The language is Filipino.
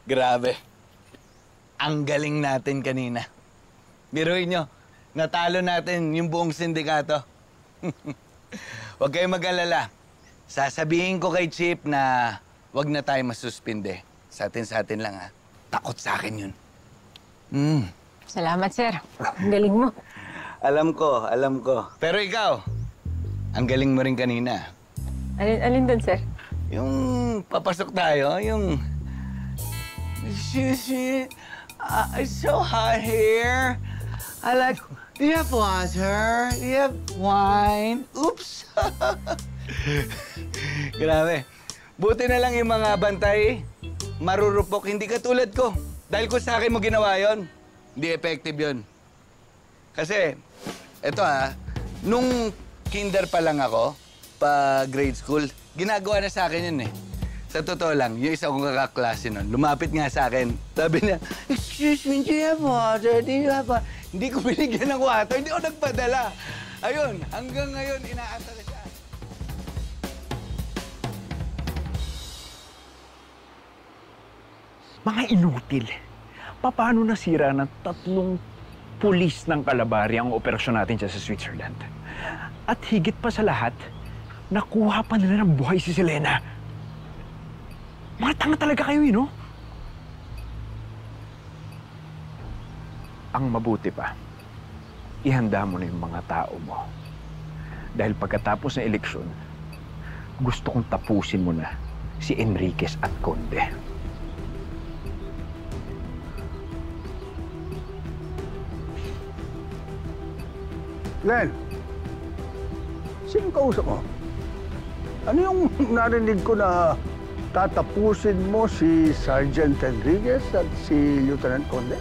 Grabe. Ang galing natin kanina. Biruin nyo, natalo natin yung buong sindikato. Huwag kayong mag-alala. Sasabihin ko kay Chief na wag na tayo masuspinde. Sa atin lang, ha? Takot sa akin yun. Salamat, sir. Ang galing mo. Alam ko. Pero ikaw, ang galing mo rin kanina. Alin doon, sir? Yung papasok tayo, yung... Excuse me, it's so hot here. I like... Do you have water? Do you have wine? Oops! Grabe. Buti na lang yung mga bantay, marurupok, hindi katulad ko. Dahil kung sa akin mo ginawa yon, hindi effective yon. Kasi, eto nung kinder pa lang ako, pa grade school, ginagawa na sa akin yun eh. Sa totoo lang, yung isa kong kakaklase nun, lumapit nga sa akin. Sabi niya, excuse me, do you have water? Do you have water? Hindi ko binigyan ng water, hindi ako nagpadala. Ayun, hanggang ngayon, inaasar siya. Mga inutil. Paano nasira ng 3 pulis ng Kalabari ang operasyon natin dyan sa Switzerland? At higit pa sa lahat, nakuha pa nila ng buhay si Selena. Mga tanga talaga kayo, no? Ang mabuti pa, ihanda mo na yung mga tao mo. Dahil pagkatapos ng eleksyon, gusto kong tapusin mo na si Enriquez at Conde. Len, sino kausap mo? Ano yung narinig ko na tatapusin mo si Sergeant Enriquez at si Lieutenant Conde?